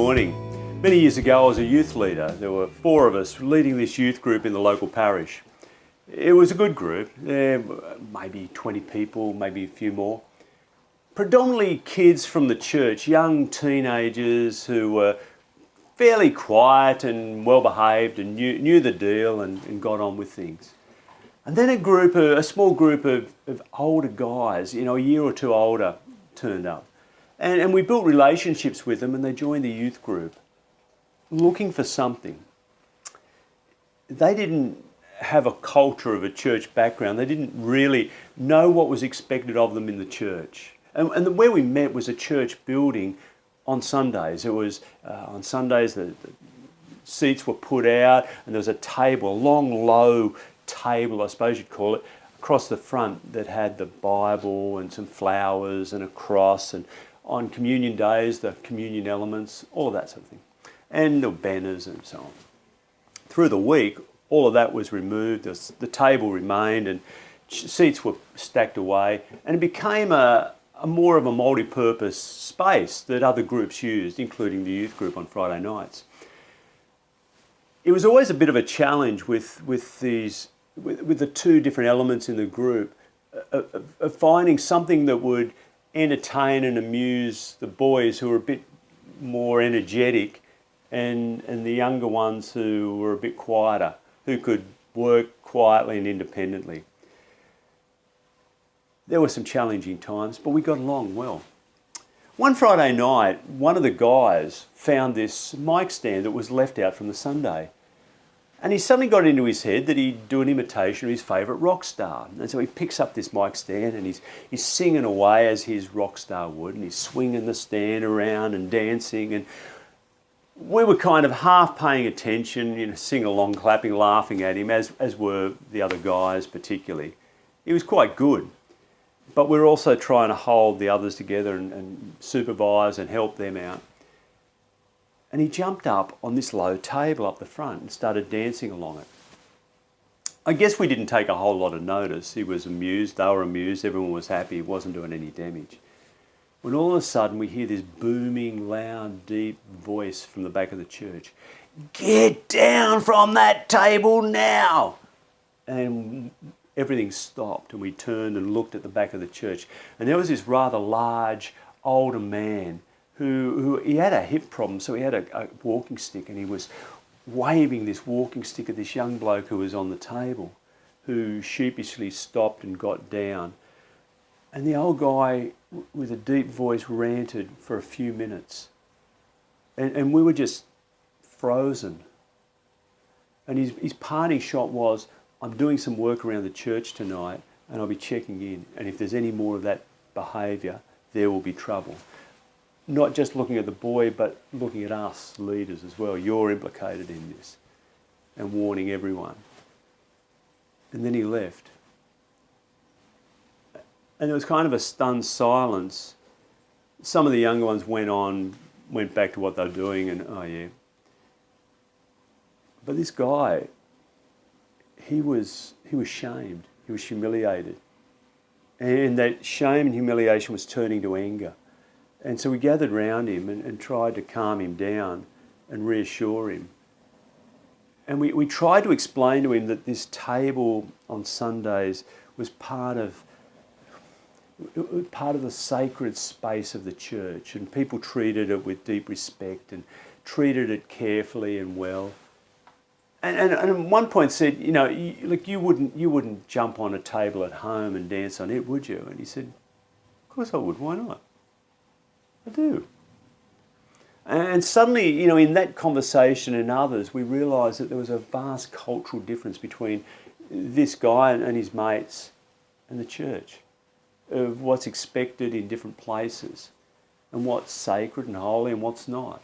morning. Many years ago I was a youth leader. There were 4 of us leading this youth group in the local parish. It was a good group, maybe 20 people, maybe a few more. Predominantly kids from the church, young teenagers who were fairly quiet and well behaved and knew the deal and got on with things. And then a small group of older guys, a year or two older, turned up. And we built relationships with them and they joined the youth group looking for something. They didn't have a culture of a church background. They didn't really know what was expected of them in the church. And where we met was a church building on Sundays. It was on Sundays the seats were put out and there was a table, a long, low table, I suppose you'd call it, across the front that had the Bible and some flowers and a cross, and on communion days, the communion elements, all of that sort of thing. And the banners and so on. Through the week, all of that was removed, the table remained and seats were stacked away, and it became a more of a multi-purpose space that other groups used, including the youth group on Friday nights. It was always a bit of a challenge with the 2 different elements in the group of finding something that would entertain and amuse the boys who were a bit more energetic and the younger ones who were a bit quieter, who could work quietly and independently. There were some challenging times, but we got along well. One Friday night, one of the guys found this mic stand that was left out from the Sunday. And he suddenly got into his head that he'd do an imitation of his favourite rock star. And so he picks up this mic stand and he's singing away as his rock star would, and he's swinging the stand around and dancing. And we were kind of half paying attention, sing along, clapping, laughing at him, as were the other guys particularly. He was quite good. But we were also trying to hold the others together and supervise and help them out. And he jumped up on this low table up the front and started dancing along it. I guess we didn't take a whole lot of notice. He was amused, they were amused, everyone was happy, he wasn't doing any damage. When all of a sudden we hear this booming, loud, deep voice from the back of the church. "Get down from that table now!" And everything stopped and we turned and looked at the back of the church. And there was this rather large, older man who he had a hip problem, so he had a walking stick, and he was waving this walking stick at this young bloke who was on the table, who sheepishly stopped and got down. And the old guy, with a deep voice, ranted for a few minutes. And we were just frozen. And his parting shot was, "I'm doing some work around the church tonight, and I'll be checking in. And if there's any more of that behaviour, there will be trouble." Not just looking at the boy, but looking at us leaders as well. You're implicated in this, and warning everyone. And then he left. And there was kind of a stunned silence. Some of the younger ones went back to what they were doing, and oh yeah. But this guy, he was shamed. He was humiliated. And that shame and humiliation was turning to anger. And so we gathered round him and tried to calm him down and reassure him. And we tried to explain to him that this table on Sundays was part of the sacred space of the church, and people treated it with deep respect and treated it carefully and well. And at one point said, you wouldn't jump on a table at home and dance on it, would you? And he said, "Of course I would, why not? I do." And suddenly, in that conversation and others, we realised that there was a vast cultural difference between this guy and his mates and the church, of what's expected in different places and what's sacred and holy and what's not.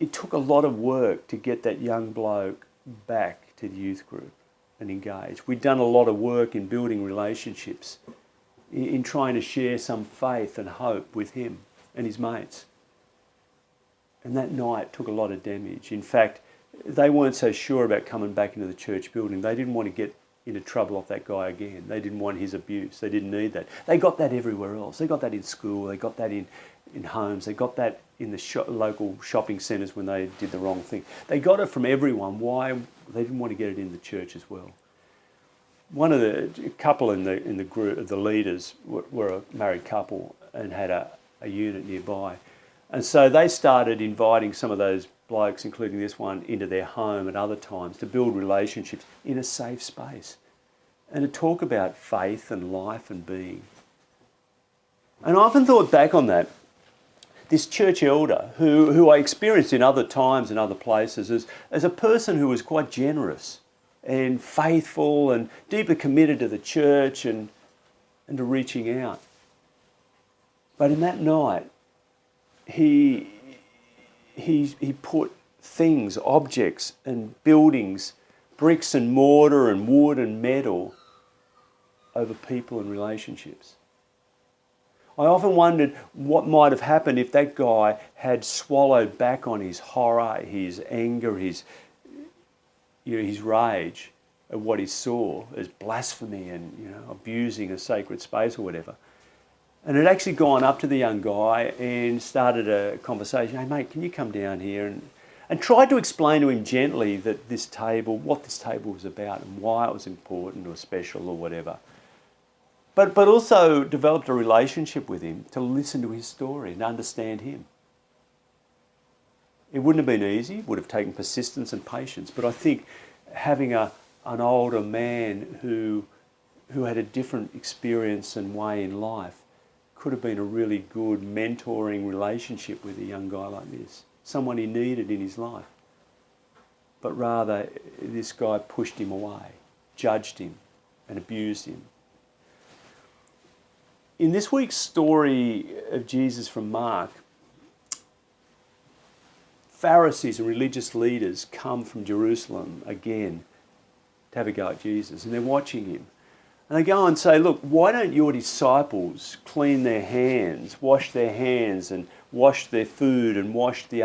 It took a lot of work to get that young bloke back to the youth group and engaged. We'd done a lot of work in building relationships, in trying to share some faith and hope with him and his mates. And that night took a lot of damage. In fact, they weren't so sure about coming back into the church building. They didn't want to get into trouble off that guy again. They didn't want his abuse. They didn't need that. They got that everywhere else. They got that in school. They got that in homes. They got that in the local shopping centres when they did the wrong thing. They got it from everyone. Why? They didn't want to get it in the church as well. One of the couple in the group, the leaders, were a married couple and had a unit nearby. And so they started inviting some of those blokes, including this one, into their home at other times to build relationships in a safe space and to talk about faith and life and being. And I often thought back on that. This church elder, who I experienced in other times and other places, as a person who was quite generous and faithful and deeply committed to the church and to reaching out. But in that night, he put things, objects and buildings, bricks and mortar and wood and metal over people and relationships. I often wondered what might have happened if that guy had swallowed back on his horror, his anger, his rage at what he saw as blasphemy and abusing a sacred space or whatever. And had actually gone up to the young guy and started a conversation. Hey mate, can you come down here? And tried to explain to him gently that what this table was about and why it was important or special or whatever. But also developed a relationship with him to listen to his story and understand him. It wouldn't have been easy, would have taken persistence and patience, but I think having an older man who had a different experience and way in life could have been a really good mentoring relationship with a young guy like this, someone he needed in his life. But rather, this guy pushed him away, judged him and abused him. In this week's story of Jesus from Mark, Pharisees and religious leaders come from Jerusalem again to have a go at Jesus, and they're watching him. And they go and say, look, why don't your disciples clean their hands, wash their hands and wash their food and wash the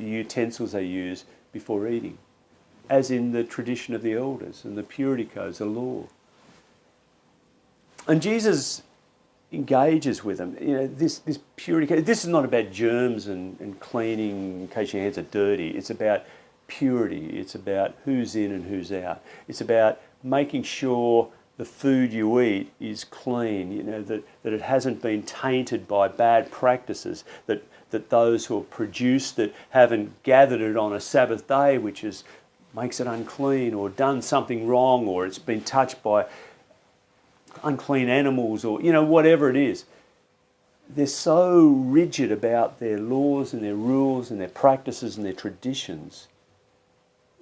utensils they use before eating, as in the tradition of the elders and the purity codes, the law. And Jesus engages with them. This purity. This is not about germs and cleaning in case your hands are dirty. It's about purity. It's about who's in and who's out. It's about making sure the food you eat is clean. That it hasn't been tainted by bad practices. That those who have produced it haven't gathered it on a Sabbath day, which makes it unclean, or done something wrong, or it's been touched by unclean animals, or whatever it is. They're so rigid about their laws and their rules and their practices and their traditions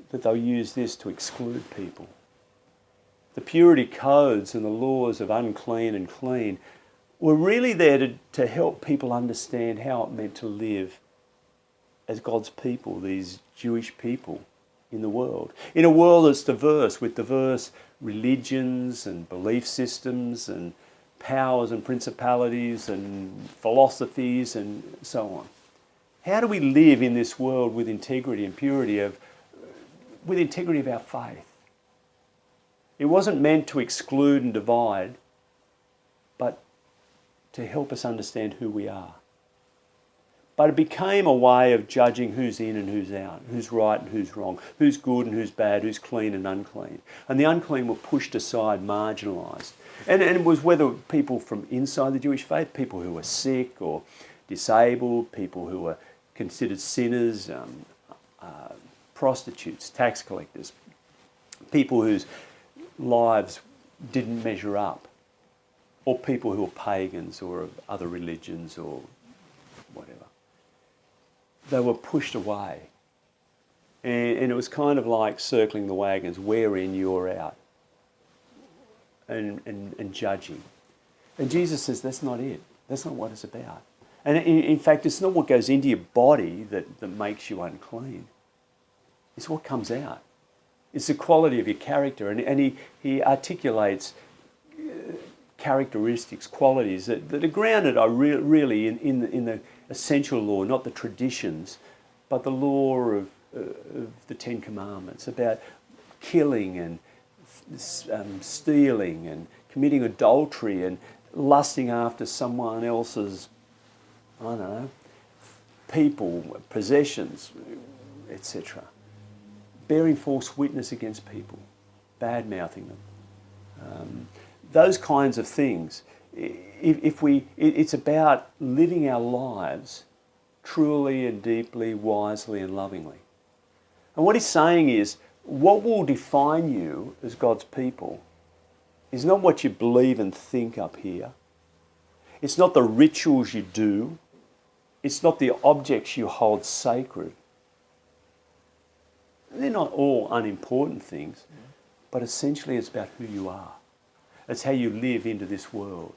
that they'll use this to exclude people. The purity codes and the laws of unclean and clean were really there to help people understand how it meant to live as God's people, these Jewish people in the world. In a world that's diverse, with diverse religions and belief systems and powers and principalities and philosophies and so on. How do we live in this world with integrity and purity with integrity of our faith? It wasn't meant to exclude and divide, but to help us understand who we are. But it became a way of judging who's in and who's out, who's right and who's wrong, who's good and who's bad, who's clean and unclean. And the unclean were pushed aside, marginalised. And it was whether people from inside the Jewish faith, people who were sick or disabled, people who were considered sinners, prostitutes, tax collectors, people whose lives didn't measure up, or people who were pagans or of other religions or whatever. They were pushed away. And it was kind of like circling the wagons, we're in, you're out, and judging. And Jesus says that's not it. That's not what it's about. And in fact, it's not what goes into your body that makes you unclean. It's what comes out. It's the quality of your character. And he articulates characteristics, qualities that are grounded are really in the essential law, not the traditions, but the law of the Ten Commandments, about killing and stealing and committing adultery and lusting after someone else's, I don't know, people, possessions, etc. Bearing false witness against people, bad-mouthing them. Those kinds of things. It's about living our lives truly and deeply, wisely and lovingly. And what he's saying is, what will define you as God's people is not what you believe and think up here. It's not the rituals you do. It's not the objects you hold sacred. They're not all unimportant things, but essentially it's about who you are. It's how you live into this world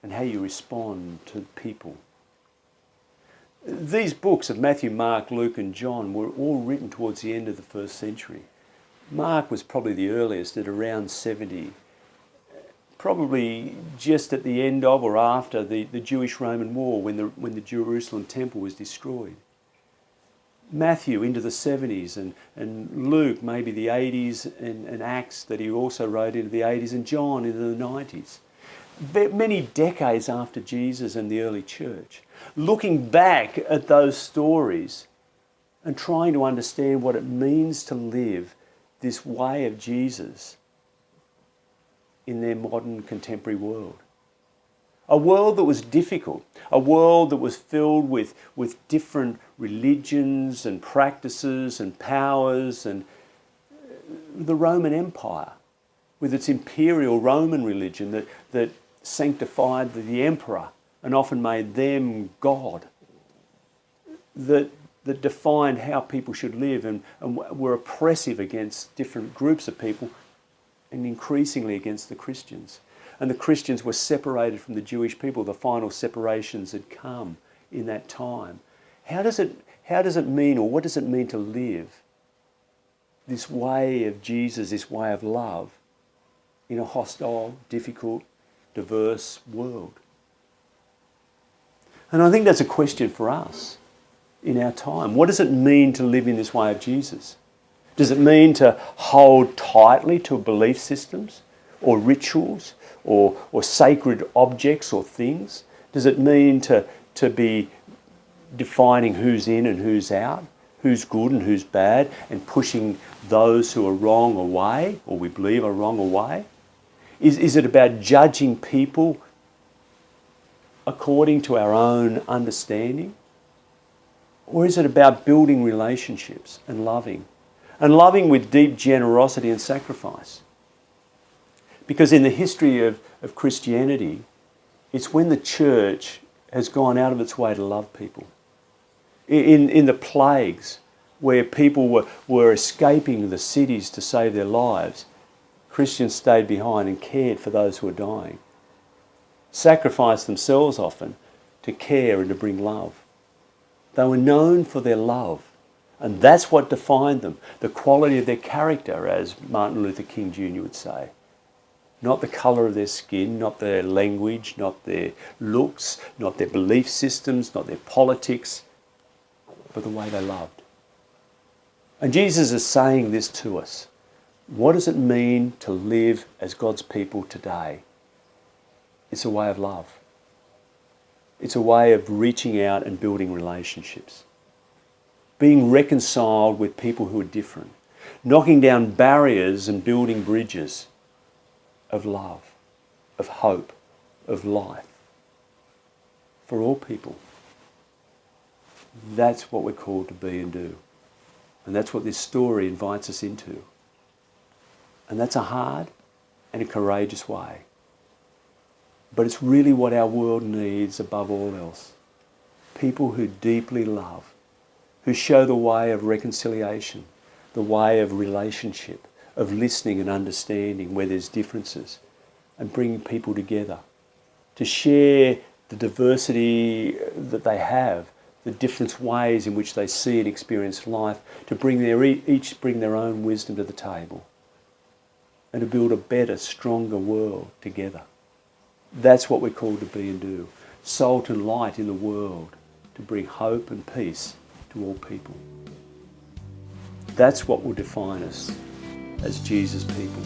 and how you respond to people. These books of Matthew, Mark, Luke and John were all written towards the end of the first century. Mark was probably the earliest at around 70, probably just at the end of or after the Jewish-Roman War when the Jerusalem temple was destroyed. Matthew into the 70s and Luke maybe the 80s and Acts that he also wrote into the 80s and John into the 90s. Many decades after Jesus and the early church, looking back at those stories and trying to understand what it means to live this way of Jesus in their modern contemporary world. A world that was difficult, a world that was filled with different religions and practices and powers, and the Roman Empire with its imperial Roman religion that sanctified the emperor and often made them God, that defined how people should live and were oppressive against different groups of people and increasingly against the Christians. And the Christians were separated from the Jewish people. The final separations had come in that time. How does it mean, or what does it mean to live this way of Jesus, this way of love in a hostile, difficult, diverse world? And I think that's a question for us in our time. What does it mean to live in this way of Jesus? Does it mean to hold tightly to belief systems or rituals or sacred objects or things? Does it mean to be defining who's in and who's out, who's good and who's bad, and pushing those who are wrong away, or we believe are wrong away? Is it about judging people according to our own understanding? Or is it about building relationships and loving? And loving with deep generosity and sacrifice? Because in the history of Christianity, it's when the church has gone out of its way to love people. In the plagues, where people were escaping the cities to save their lives, Christians stayed behind and cared for those who were dying. Sacrificed themselves often to care and to bring love. They were known for their love. And that's what defined them. The quality of their character, as Martin Luther King Jr. would say. Not the colour of their skin, not their language, not their looks, not their belief systems, not their politics, but the way they loved. And Jesus is saying this to us. What does it mean to live as God's people today? It's a way of love. It's a way of reaching out and building relationships. Being reconciled with people who are different. Knocking down barriers and building bridges of love, of hope, of life. For all people. That's what we're called to be and do. And that's what this story invites us into. And that's a hard and a courageous way. But it's really what our world needs above all else. People who deeply love, who show the way of reconciliation, the way of relationship, of listening and understanding where there's differences, and bringing people together to share the diversity that they have, the different ways in which they see and experience life, to each bring their own wisdom to the table, and to build a better, stronger world together. That's what we're called to be and do. Salt and light in the world, to bring hope and peace to all people. That's what will define us as Jesus' people.